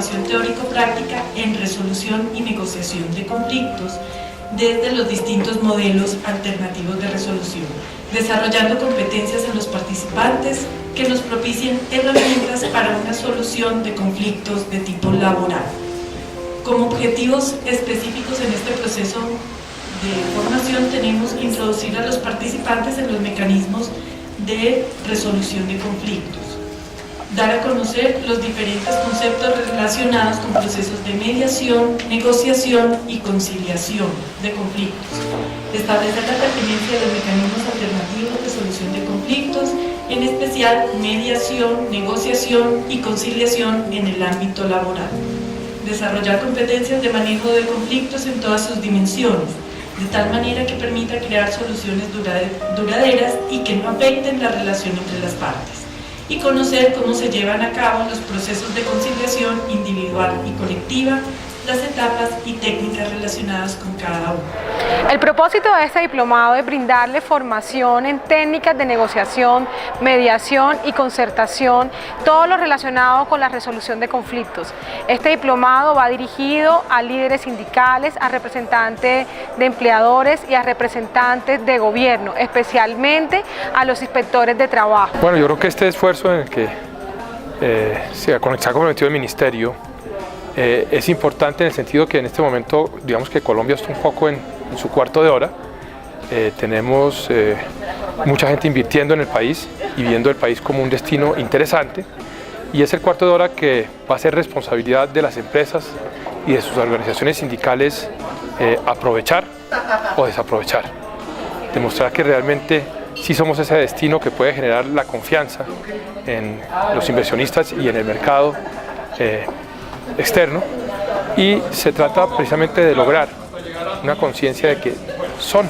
formación teórico-práctica en resolución y negociación de conflictos desde los distintos modelos alternativos de resolución, desarrollando competencias en los participantes que nos propicien herramientas para una solución de conflictos de tipo laboral. Como objetivos específicos en este proceso de formación tenemos introducir a los participantes en los mecanismos de resolución de conflictos, dar a conocer los diferentes conceptos relacionados con procesos de mediación, negociación y conciliación de conflictos, establecer la pertinencia de los mecanismos alternativos de solución de conflictos, en especial mediación, negociación y conciliación en el ámbito laboral, desarrollar competencias de manejo de conflictos en todas sus dimensiones, de tal manera que permita crear soluciones duraderas y que no afecten la relación entre las partes, y conocer cómo se llevan a cabo los procesos de conciliación individual y colectiva, las etapas y técnicas relacionadas con cada uno. El propósito de este diplomado es brindarle formación en técnicas de negociación, mediación y concertación, todo lo relacionado con la resolución de conflictos. Este diplomado va dirigido a líderes sindicales, a representantes de empleadores y a representantes de gobierno, especialmente a los inspectores de trabajo. Bueno, yo creo que este esfuerzo en el que se ha comprometido el Ministerio es importante en el sentido que en este momento, digamos que Colombia está un poco en su cuarto de hora. Tenemos mucha gente invirtiendo en el país y viendo el país como un destino interesante, y es el cuarto de hora que va a ser responsabilidad de las empresas y de sus organizaciones sindicales aprovechar o desaprovechar, demostrar que realmente sí somos ese destino que puede generar la confianza en los inversionistas y en el mercado externo, y se trata precisamente de lograr una conciencia de que son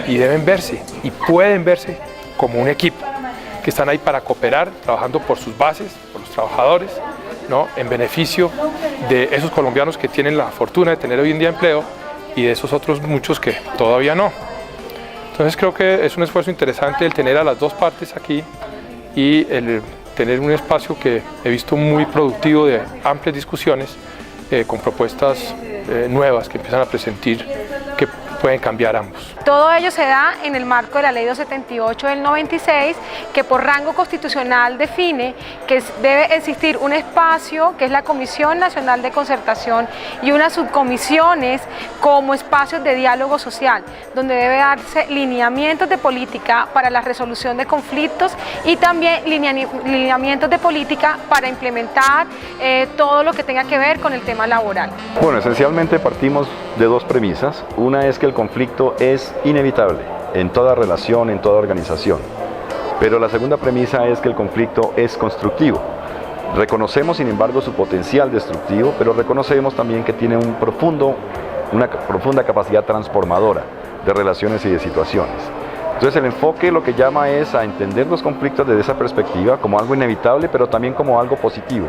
y deben verse y pueden verse como un equipo, que están ahí para cooperar, trabajando por sus bases, por los trabajadores, ¿no?, en beneficio de esos colombianos que tienen la fortuna de tener hoy en día empleo y de esos otros muchos que todavía no. Entonces creo que es un esfuerzo interesante el tener a las dos partes aquí y el tener un espacio que he visto muy productivo de amplias discusiones con propuestas nuevas que empiezan a presentir que pueden cambiar ambos. Todo ello se da en el marco de la Ley 278 del 96, que por rango constitucional define que debe existir un espacio que es la Comisión Nacional de Concertación y unas subcomisiones como espacios de diálogo social, donde debe darse lineamientos de política para la resolución de conflictos y también lineamientos de política para implementar todo lo que tenga que ver con el tema laboral. Bueno, esencialmente partimos de dos premisas. Una es que el conflicto es inevitable en toda relación, en toda organización. Pero la segunda premisa es que el conflicto es constructivo. Reconocemos, sin embargo, su potencial destructivo, pero reconocemos también que tiene una profunda capacidad transformadora de relaciones y de situaciones. Entonces el enfoque lo que llama es a entender los conflictos desde esa perspectiva como algo inevitable, pero también como algo positivo.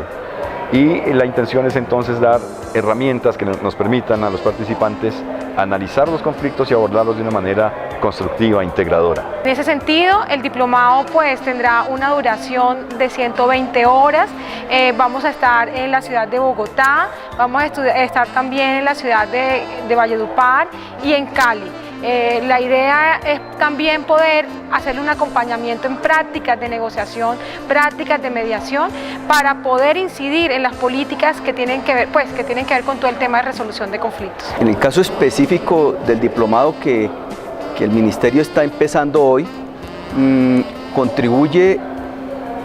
Y la intención es entonces dar herramientas que nos permitan a los participantes analizar los conflictos y abordarlos de una manera constructiva, integradora. En ese sentido, el diplomado pues tendrá una duración de 120 horas. Vamos a estar en la ciudad de Bogotá, vamos a estar también en la ciudad de Valledupar y en Cali. La idea es también poder hacerle un acompañamiento en prácticas de negociación, prácticas de mediación, para poder incidir en las políticas que tienen que ver, con todo el tema de resolución de conflictos. En el caso específico del diplomado que el Ministerio está empezando hoy, contribuye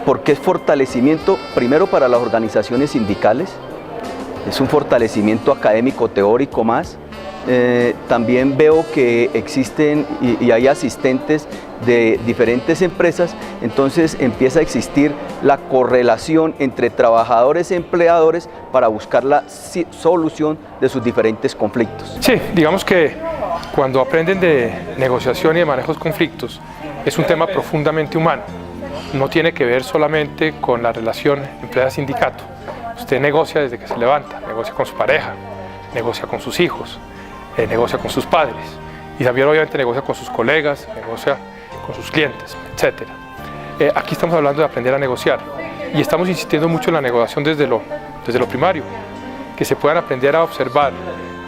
porque es fortalecimiento primero para las organizaciones sindicales, es un fortalecimiento académico teórico más. También veo que existen y hay asistentes de diferentes empresas, entonces empieza a existir la correlación entre trabajadores y empleadores para buscar la solución de sus diferentes conflictos. Sí, digamos que cuando aprenden de negociación y de manejo de conflictos es un tema profundamente humano, no tiene que ver solamente con la relación empresa-sindicato. Usted negocia desde que se levanta, negocia con su pareja, negocia con sus hijos, negocia con sus padres y también obviamente negocia con sus colegas, negocia con sus clientes, etc. Aquí estamos hablando de aprender a negociar y estamos insistiendo mucho en la negociación desde lo desde lo primario, que se puedan aprender a observar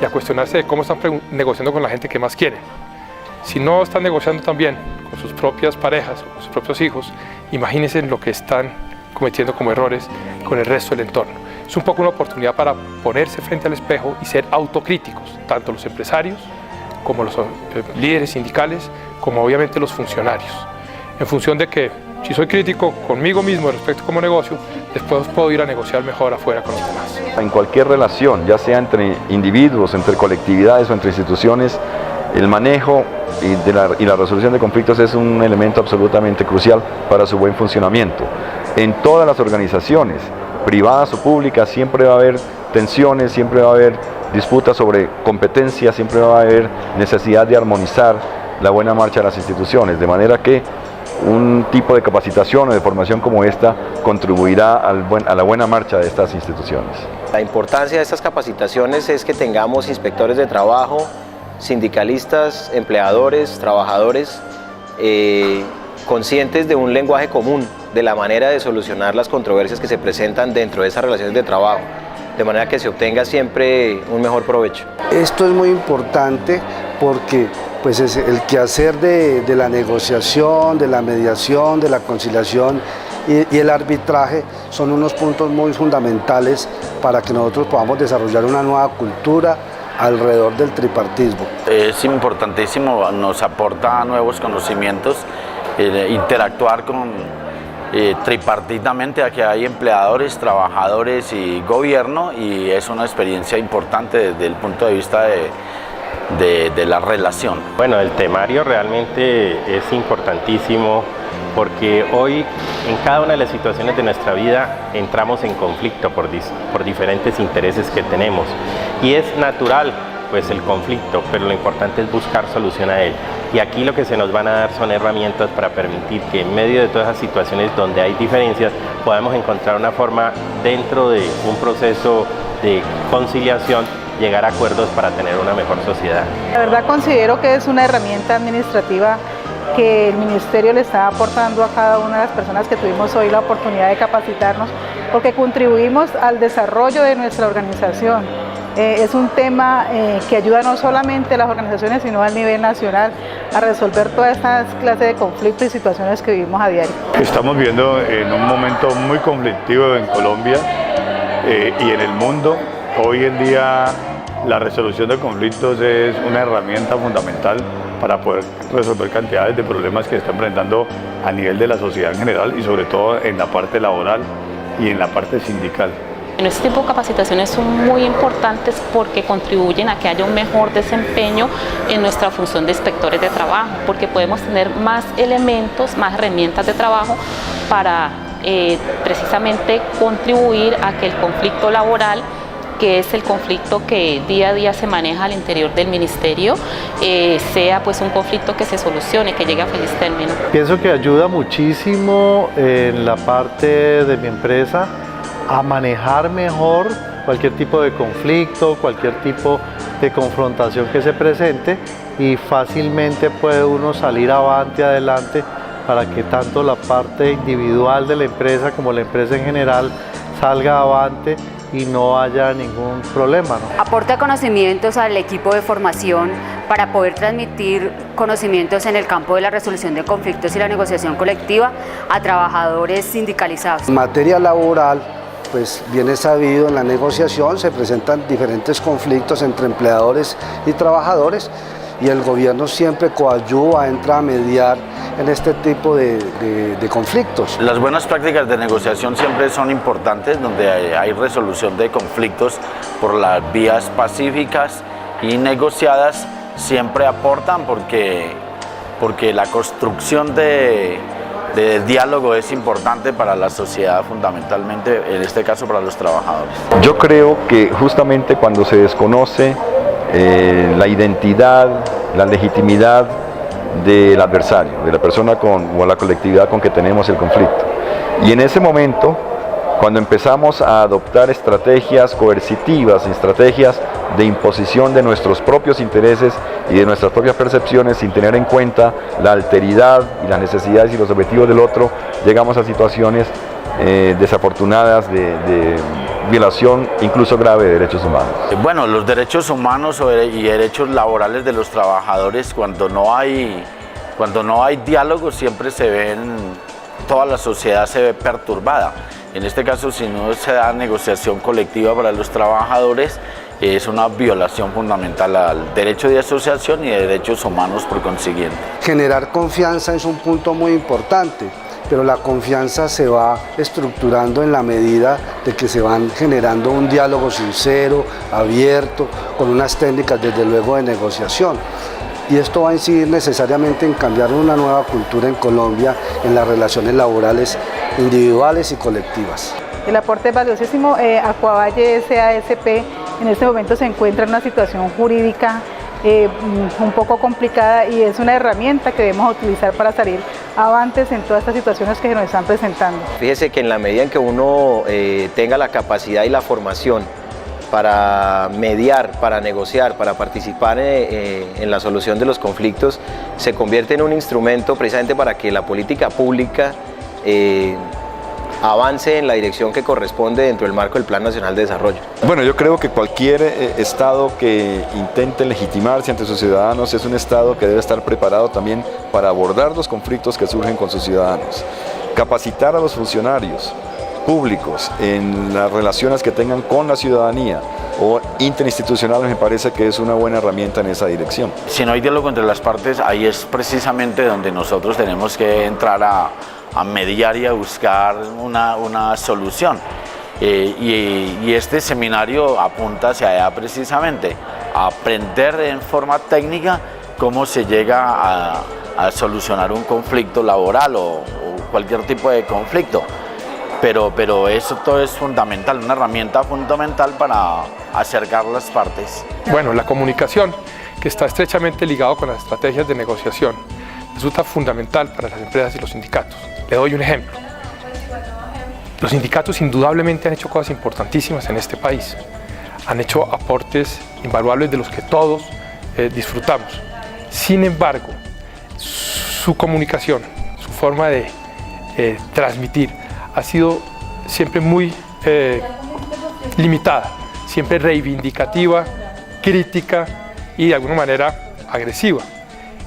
y a cuestionarse de cómo están negociando con la gente que más quieren. Si no están negociando también con sus propias parejas o con sus propios hijos, imagínense lo que están cometiendo como errores con el resto del entorno. Es un poco una oportunidad para ponerse frente al espejo y ser autocríticos, tanto los empresarios como los líderes sindicales, como obviamente los funcionarios, en función de que si soy crítico conmigo mismo respecto como negocio, después puedo ir a negociar mejor afuera con los demás. En cualquier relación, ya sea entre individuos, entre colectividades o entre instituciones, el manejo y la resolución de conflictos es un elemento absolutamente crucial para su buen funcionamiento. En todas las organizaciones, privadas o públicas, siempre va a haber tensiones, siempre va a haber disputas sobre competencias, siempre va a haber necesidad de armonizar la buena marcha de las instituciones, de manera que un tipo de capacitación o de formación como esta contribuirá a la buena marcha de estas instituciones. La importancia de estas capacitaciones es que tengamos inspectores de trabajo, sindicalistas, empleadores, trabajadores, conscientes de un lenguaje común, de la manera de solucionar las controversias que se presentan dentro de esas relaciones de trabajo, de manera que se obtenga siempre un mejor provecho. Esto es muy importante porque pues, es el quehacer de la negociación, de la mediación, de la conciliación y el arbitraje son unos puntos muy fundamentales para que nosotros podamos desarrollar una nueva cultura alrededor del tripartismo. Es importantísimo, nos aporta nuevos conocimientos, interactuar con tripartitamente, aquí hay empleadores, trabajadores y gobierno, y es una experiencia importante desde el punto de vista de la relación. Bueno, el temario realmente es importantísimo porque hoy en cada una de las situaciones de nuestra vida entramos en conflicto por diferentes intereses que tenemos, y es natural pues el conflicto, pero lo importante es buscar solución a él, y aquí lo que se nos van a dar son herramientas para permitir que en medio de todas esas situaciones donde hay diferencias podamos encontrar una forma dentro de un proceso de conciliación, llegar a acuerdos para tener una mejor sociedad. La verdad considero que es una herramienta administrativa que el Ministerio le está aportando a cada una de las personas que tuvimos hoy la oportunidad de capacitarnos, porque contribuimos al desarrollo de nuestra organización. Es un tema que ayuda no solamente a las organizaciones, sino al nivel nacional a resolver todas estas clases de conflictos y situaciones que vivimos a diario. Estamos viviendo en un momento muy conflictivo en Colombia y en el mundo. Hoy en día la resolución de conflictos es una herramienta fundamental para poder resolver cantidades de problemas que está enfrentando a nivel de la sociedad en general y sobre todo en la parte laboral y en la parte sindical. Este tipo de capacitaciones son muy importantes porque contribuyen a que haya un mejor desempeño en nuestra función de inspectores de trabajo, porque podemos tener más elementos, más herramientas de trabajo para precisamente contribuir a que el conflicto laboral, que es el conflicto que día a día se maneja al interior del ministerio, sea pues un conflicto que se solucione, que llegue a feliz término. Pienso que ayuda muchísimo en la parte de mi empresa a manejar mejor cualquier tipo de conflicto, cualquier tipo de confrontación que se presente, y fácilmente puede uno salir adelante para que tanto la parte individual de la empresa como la empresa en general salga avante y no haya ningún problema, ¿no? Aporta conocimientos al equipo de formación para poder transmitir conocimientos en el campo de la resolución de conflictos y la negociación colectiva a trabajadores sindicalizados. En materia laboral, pues bien es sabido, en la negociación se presentan diferentes conflictos entre empleadores y trabajadores, y el gobierno siempre coadyuva, entra a mediar en este tipo de conflictos. Las buenas prácticas de negociación siempre son importantes, donde hay resolución de conflictos por las vías pacíficas y negociadas, siempre aportan porque la construcción de diálogo es importante para la sociedad, fundamentalmente en este caso para los trabajadores. Yo creo que justamente cuando se desconoce la identidad, la legitimidad del adversario, de la persona o la colectividad con que tenemos el conflicto, y en ese momento, cuando empezamos a adoptar estrategias coercitivas, estrategias de imposición de nuestros propios intereses y de nuestras propias percepciones sin tener en cuenta la alteridad y las necesidades y los objetivos del otro, llegamos a situaciones desafortunadas de violación incluso grave de derechos humanos. Bueno, los derechos humanos y derechos laborales de los trabajadores, cuando no hay diálogo, siempre toda la sociedad se ve perturbada. En este caso, si no se da negociación colectiva para los trabajadores, es una violación fundamental al derecho de asociación y de derechos humanos por consiguiente. Generar confianza es un punto muy importante, pero la confianza se va estructurando en la medida de que se van generando un diálogo sincero, abierto, con unas técnicas desde luego de negociación. Y esto va a incidir necesariamente en cambiar una nueva cultura en Colombia en las relaciones laborales individuales y colectivas. El aporte es valiosísimo. Acuavalle SASP en este momento se encuentra en una situación jurídica un poco complicada y es una herramienta que debemos utilizar para salir avantes en todas estas situaciones que se nos están presentando. Fíjese que en la medida en que uno tenga la capacidad y la formación para mediar, para negociar, para participar en la solución de los conflictos, se convierte en un instrumento precisamente para que la política pública avance en la dirección que corresponde dentro del marco del Plan Nacional de Desarrollo. Bueno, yo creo que cualquier Estado que intente legitimarse ante sus ciudadanos es un Estado que debe estar preparado también para abordar los conflictos que surgen con sus ciudadanos. Capacitar a los funcionarios públicos en las relaciones que tengan con la ciudadanía o interinstitucionales me parece que es una buena herramienta en esa dirección. Si no hay diálogo entre las partes, ahí es precisamente donde nosotros tenemos que entrar a mediar y a buscar una solución. Y este seminario apunta hacia allá precisamente, a aprender en forma técnica cómo se llega a solucionar un conflicto laboral o cualquier tipo de conflicto. Pero eso todo es fundamental, una herramienta fundamental para acercar las partes. Bueno, la comunicación, que está estrechamente ligado con las estrategias de negociación, resulta fundamental para las empresas y los sindicatos. Le doy un ejemplo. Los sindicatos indudablemente han hecho cosas importantísimas en este país. Han hecho aportes invaluables de los que todos disfrutamos. Sin embargo, su comunicación, su forma de transmitir, ha sido siempre muy limitada, siempre reivindicativa, crítica y de alguna manera agresiva.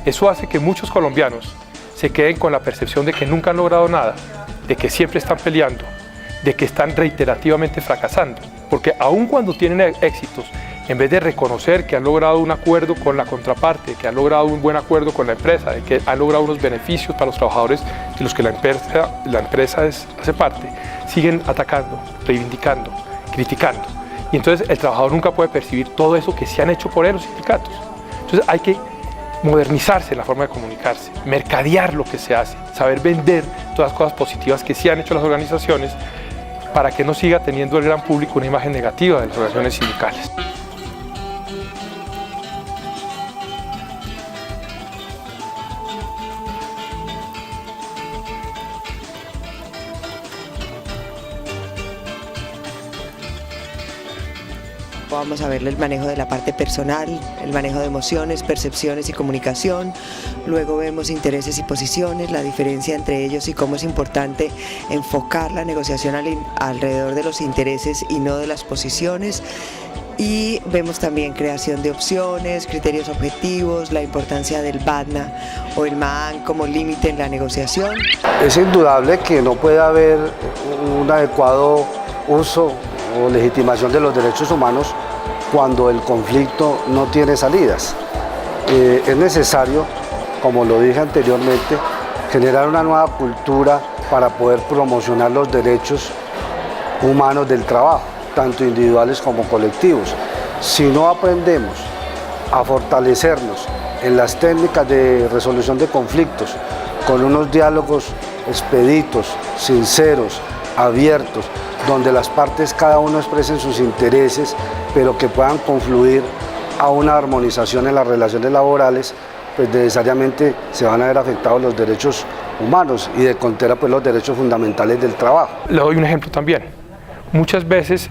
Eso hace que muchos colombianos se queden con la percepción de que nunca han logrado nada, de que siempre están peleando, de que están reiterativamente fracasando, porque aun cuando tienen éxitos, en vez de reconocer que han logrado un acuerdo con la contraparte, que han logrado un buen acuerdo con la empresa, de que han logrado unos beneficios para los trabajadores de los que la empresa hace parte, siguen atacando, reivindicando, criticando. Y entonces el trabajador nunca puede percibir todo eso que se han hecho por él los sindicatos. Entonces hay que modernizarse en la forma de comunicarse, mercadear lo que se hace, saber vender todas las cosas positivas que sí han hecho las organizaciones para que no siga teniendo el gran público una imagen negativa de las organizaciones sindicales. Vamos a ver el manejo de la parte personal, el manejo de emociones, percepciones y comunicación. Luego vemos intereses y posiciones, la diferencia entre ellos y cómo es importante enfocar la negociación alrededor de los intereses y no de las posiciones. Y vemos también creación de opciones, criterios objetivos, la importancia del BADNA o el MAAN como límite en la negociación. Es indudable que no puede haber un adecuado uso o legitimación de los derechos humanos cuando el conflicto no tiene salidas. Es necesario, como lo dije anteriormente, generar una nueva cultura para poder promocionar los derechos humanos del trabajo, tanto individuales como colectivos. Si no aprendemos a fortalecernos en las técnicas de resolución de conflictos, con unos diálogos expeditos, sinceros, abiertos, donde las partes cada uno expresen sus intereses, pero que puedan confluir a una armonización en las relaciones laborales, pues necesariamente se van a ver afectados los derechos humanos y de contera pues los derechos fundamentales del trabajo. Le doy un ejemplo también. Muchas veces,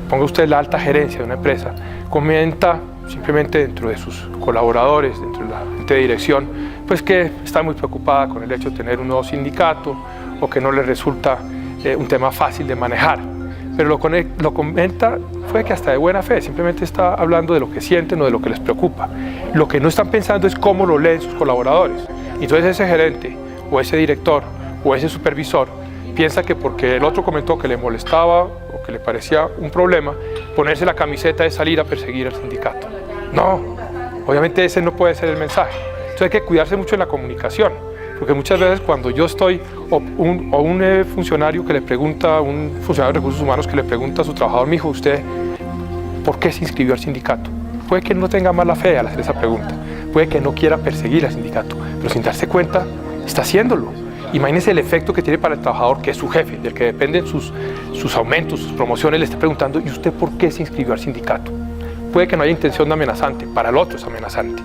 ponga usted la alta gerencia de una empresa, comenta simplemente dentro de sus colaboradores, dentro de la gente de dirección, pues que está muy preocupada con el hecho de tener un nuevo sindicato o que no le resulta un tema fácil de manejar. pero lo comenta fue que hasta de buena fe, simplemente está hablando de lo que sienten o de lo que les preocupa. Lo que no están pensando es cómo lo leen sus colaboradores. Entonces ese gerente o ese director o ese supervisor piensa que porque el otro comentó que le molestaba o que le parecía un problema, ponerse la camiseta es salir a perseguir al sindicato. No, obviamente ese no puede ser el mensaje. Entonces hay que cuidarse mucho en la comunicación, porque muchas veces cuando yo estoy, o un funcionario que le pregunta, un funcionario de recursos humanos que le pregunta a su trabajador, mijo, ¿usted por qué se inscribió al sindicato? Puede que no tenga mala fe al hacer esa pregunta, puede que no quiera perseguir al sindicato, pero sin darse cuenta está haciéndolo. Imagínense el efecto que tiene para el trabajador, que es su jefe, del que dependen sus aumentos, sus promociones, le está preguntando, ¿y usted por qué se inscribió al sindicato? Puede que no haya intención de amenazante, para el otro es amenazante,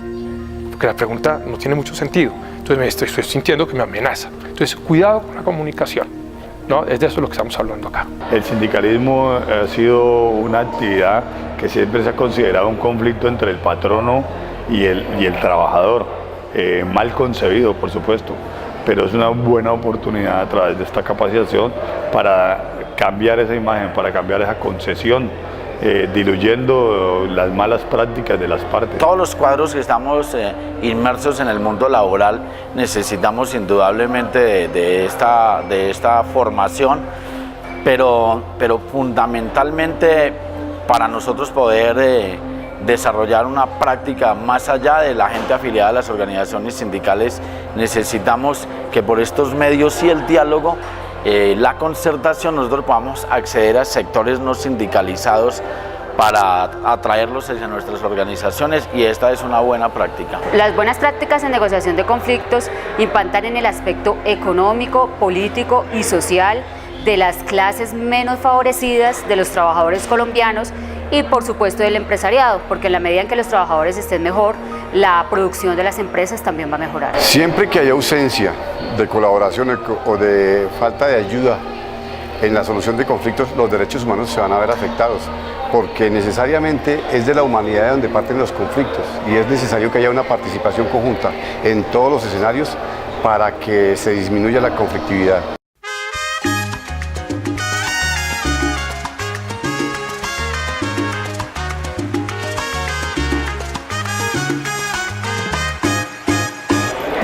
porque la pregunta no tiene mucho sentido. Entonces estoy sintiendo que me amenaza. Entonces, cuidado con la comunicación, ¿no? Es de eso lo que estamos hablando acá. El sindicalismo ha sido una actividad que siempre se ha considerado un conflicto entre el patrono y el trabajador, mal concebido, por supuesto, pero es una buena oportunidad a través de esta capacitación para cambiar esa imagen, para cambiar esa concesión, diluyendo las malas prácticas de las partes. Todos los cuadros que estamos inmersos en el mundo laboral necesitamos indudablemente de esta formación, pero fundamentalmente para nosotros poder desarrollar una práctica más allá de la gente afiliada a las organizaciones sindicales, necesitamos que por estos medios y el diálogo, la concertación, nosotros podamos acceder a sectores no sindicalizados para atraerlos hacia nuestras organizaciones, y esta es una buena práctica. Las buenas prácticas en negociación de conflictos impactan en el aspecto económico, político y social de las clases menos favorecidas de los trabajadores colombianos y por supuesto del empresariado, porque en la medida en que los trabajadores estén mejor, la producción de las empresas también va a mejorar. Siempre que haya ausencia de colaboración o de falta de ayuda en la solución de conflictos, los derechos humanos se van a ver afectados, porque necesariamente es de la humanidad de donde parten los conflictos y es necesario que haya una participación conjunta en todos los escenarios para que se disminuya la conflictividad.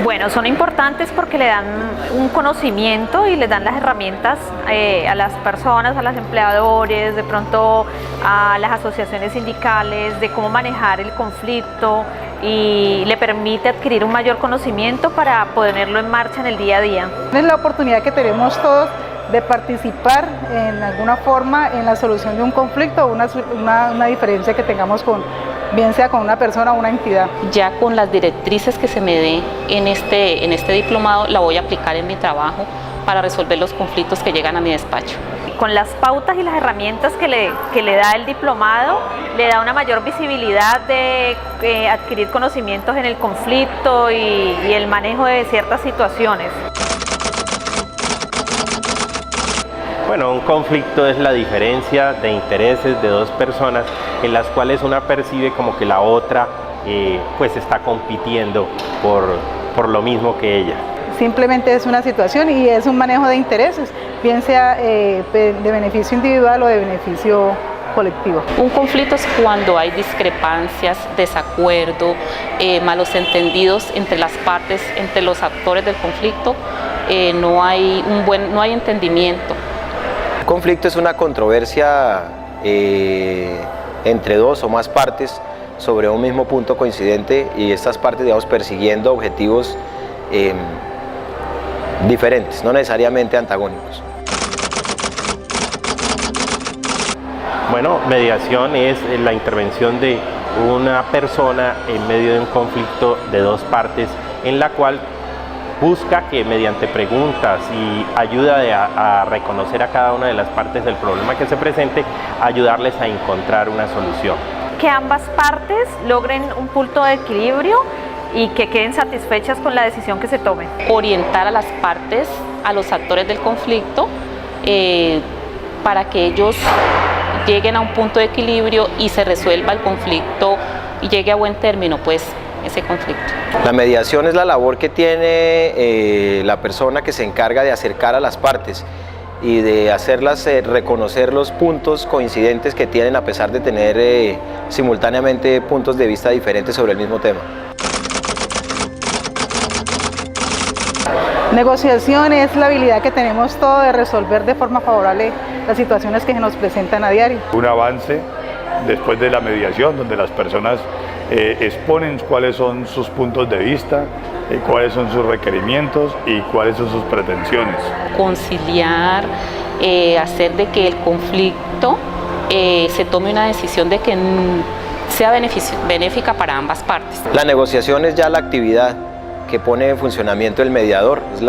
Bueno, son importantes porque le dan un conocimiento y les dan las herramientas a las personas, a los empleadores, de pronto a las asociaciones sindicales, de cómo manejar el conflicto, y le permite adquirir un mayor conocimiento para ponerlo en marcha en el día a día. Es la oportunidad que tenemos todos de participar en alguna forma en la solución de un conflicto o una diferencia que tengamos bien sea con una persona o una entidad. Ya con las directrices que se me dé en este diplomado, la voy a aplicar en mi trabajo para resolver los conflictos que llegan a mi despacho. Con las pautas y las herramientas que le da el diplomado, le da una mayor visibilidad de adquirir conocimientos en el conflicto y el manejo de ciertas situaciones. Bueno, un conflicto es la diferencia de intereses de dos personas en las cuales una percibe como que la otra pues está compitiendo por lo mismo que ella. Simplemente es una situación y es un manejo de intereses, bien sea de beneficio individual o de beneficio colectivo. Un conflicto es cuando hay discrepancias, desacuerdo, malos entendidos entre las partes, entre los actores del conflicto, no hay entendimiento. Un conflicto es una controversia entre dos o más partes sobre un mismo punto coincidente, y estas partes, digamos, persiguiendo objetivos diferentes, no necesariamente antagónicos. Bueno, mediación es la intervención de una persona en medio de un conflicto de dos partes, en la cual busca que mediante preguntas y ayuda a reconocer a cada una de las partes del problema que se presente, ayudarles a encontrar una solución. Que ambas partes logren un punto de equilibrio y que queden satisfechas con la decisión que se tome. Orientar a las partes, a los actores del conflicto, para que ellos lleguen a un punto de equilibrio y se resuelva el conflicto y llegue a buen término, pues, ese conflicto. La mediación es la labor que tiene la persona que se encarga de acercar a las partes y de hacerlas reconocer los puntos coincidentes que tienen a pesar de tener simultáneamente puntos de vista diferentes sobre el mismo tema. Negociación es la habilidad que tenemos todos de resolver de forma favorable las situaciones que se nos presentan a diario. Un avance después de la mediación, donde las personas exponen cuáles son sus puntos de vista, cuáles son sus requerimientos y cuáles son sus pretensiones. Conciliar, hacer de que el conflicto se tome una decisión de que sea benéfica para ambas partes. La negociación es ya la actividad que pone en funcionamiento el mediador, es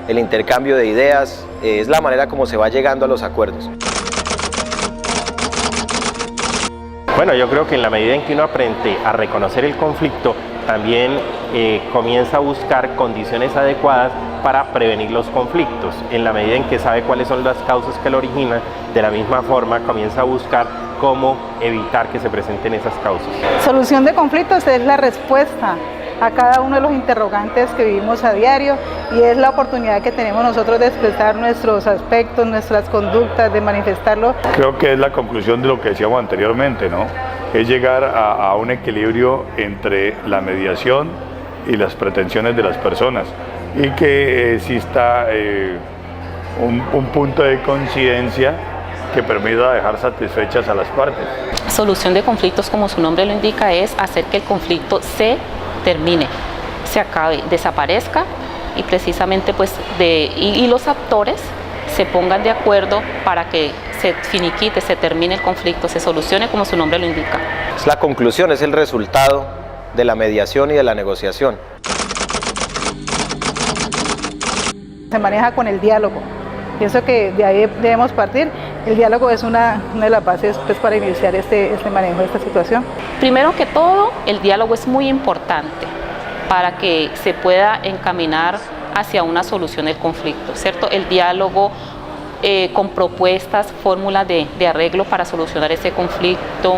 el intercambio de ideas, es la manera como se va llegando a los acuerdos. Bueno, yo creo que en la medida en que uno aprende a reconocer el conflicto, también comienza a buscar condiciones adecuadas para prevenir los conflictos. En la medida en que sabe cuáles son las causas que lo originan, de la misma forma comienza a buscar cómo evitar que se presenten esas causas. Solución de conflictos es la respuesta a cada uno de los interrogantes que vivimos a diario y es la oportunidad que tenemos nosotros de expresar nuestros aspectos, nuestras conductas, de manifestarlo. Creo que es la conclusión de lo que decíamos anteriormente, ¿no? Es llegar a un equilibrio entre la mediación y las pretensiones de las personas y que exista un punto de coincidencia que permita dejar satisfechas a las partes. Solución de conflictos, como su nombre lo indica, es hacer que el conflicto se termine, se acabe, desaparezca y precisamente pues y los actores se pongan de acuerdo para que se finiquite, se termine el conflicto, se solucione como su nombre lo indica. Es la conclusión, es el resultado de la mediación y de la negociación. Se maneja con el diálogo. Pienso que de ahí debemos partir. El diálogo es una de las bases pues, para iniciar este manejo de esta situación. Primero que todo, el diálogo es muy importante para que se pueda encaminar hacia una solución del conflicto, ¿cierto? El diálogo con propuestas, fórmulas de arreglo para solucionar ese conflicto,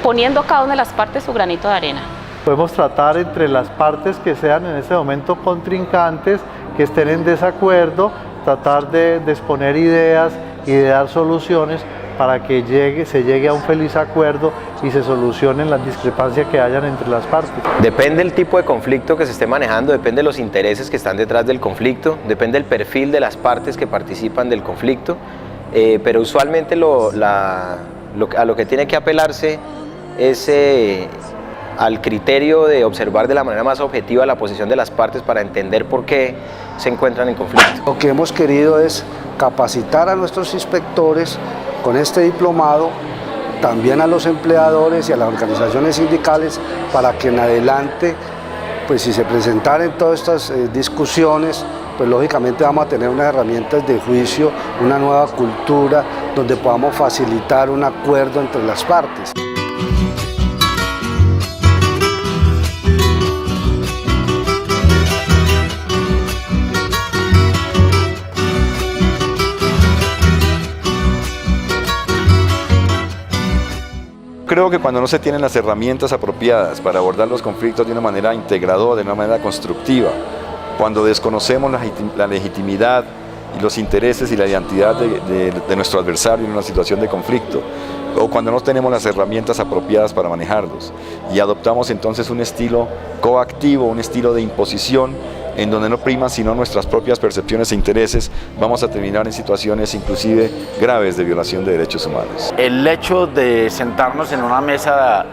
poniendo a cada una de las partes su granito de arena. Podemos tratar entre las partes que sean en este momento contrincantes, que estén en desacuerdo, tratar de exponer ideas y de dar soluciones para que se llegue a un feliz acuerdo y se solucionen las discrepancias que hayan entre las partes. Depende del tipo de conflicto que se esté manejando, depende de los intereses que están detrás del conflicto, depende del perfil de las partes que participan del conflicto, pero usualmente a lo que tiene que apelarse es al criterio de observar de la manera más objetiva la posición de las partes para entender por qué se encuentran en conflicto. Lo que hemos querido es capacitar a nuestros inspectores con este diplomado, también a los empleadores y a las organizaciones sindicales para que en adelante, pues si se presentaren todas estas discusiones, pues lógicamente vamos a tener unas herramientas de juicio, una nueva cultura donde podamos facilitar un acuerdo entre las partes. Creo que cuando no se tienen las herramientas apropiadas para abordar los conflictos de una manera integradora, de una manera constructiva, cuando desconocemos la legitimidad y los intereses y la identidad de nuestro adversario en una situación de conflicto, o cuando no tenemos las herramientas apropiadas para manejarlos y adoptamos entonces un estilo coactivo, un estilo de imposición en donde no priman sino nuestras propias percepciones e intereses, vamos a terminar en situaciones inclusive graves de violación de derechos humanos. El hecho de sentarnos en una mesa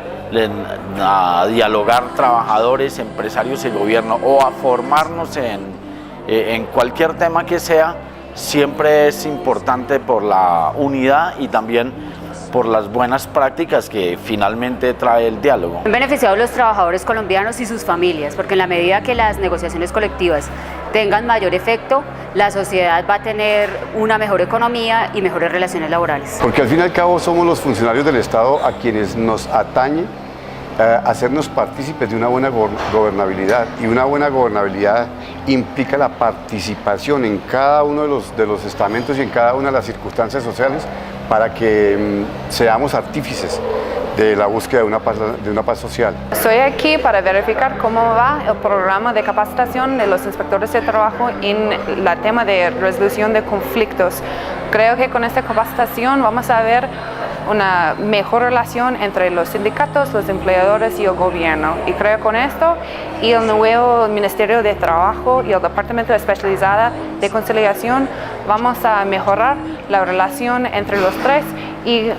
a dialogar trabajadores, empresarios y gobierno o a formarnos en cualquier tema que sea, siempre es importante por la unidad y también por las buenas prácticas que finalmente trae el diálogo. Han beneficiado a los trabajadores colombianos y sus familias, porque en la medida que las negociaciones colectivas tengan mayor efecto, la sociedad va a tener una mejor economía y mejores relaciones laborales. Porque al fin y al cabo somos los funcionarios del Estado a quienes nos atañe hacernos partícipes de una buena gobernabilidad, y una buena gobernabilidad implica la participación en cada uno de los estamentos y en cada una de las circunstancias sociales para que seamos artífices de la búsqueda de una paz social. Estoy aquí para verificar cómo va el programa de capacitación de los inspectores de trabajo en el tema de resolución de conflictos. Creo que con esta capacitación vamos a ver una mejor relación entre los sindicatos, los empleadores y el gobierno. Y creo que con esto y el nuevo Ministerio de Trabajo y el Departamento Especializado de Conciliación vamos a mejorar la relación entre los tres y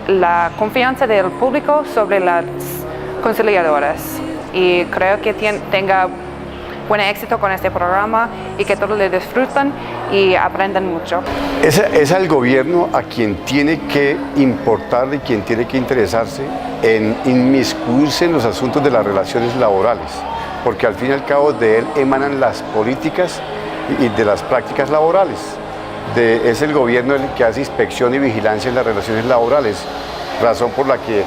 la confianza del público sobre las conciliadoras. Y creo que tenga buen éxito con este programa y que todos le disfrutan y aprendan mucho. Es al gobierno a quien tiene que importarle y quien tiene que interesarse en inmiscuirse en los asuntos de las relaciones laborales, porque al fin y al cabo de él emanan las políticas y de las prácticas laborales. Es el gobierno el que hace inspección y vigilancia en las relaciones laborales, razón por la que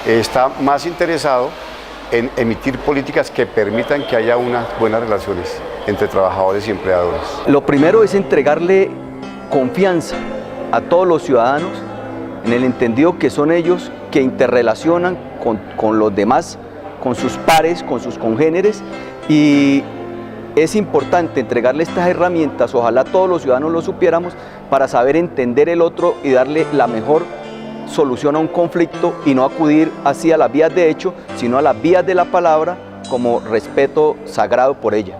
está más interesado en emitir políticas que permitan que haya unas buenas relaciones entre trabajadores y empleadores. Lo primero es entregarle confianza a todos los ciudadanos en el entendido que son ellos que interrelacionan con los demás, con sus pares, con sus congéneres, y es importante entregarle estas herramientas, ojalá todos los ciudadanos lo supiéramos, para saber entender el otro y darle la mejor solución a un conflicto y no acudir así a las vías de hecho, sino a las vías de la palabra como respeto sagrado por ella.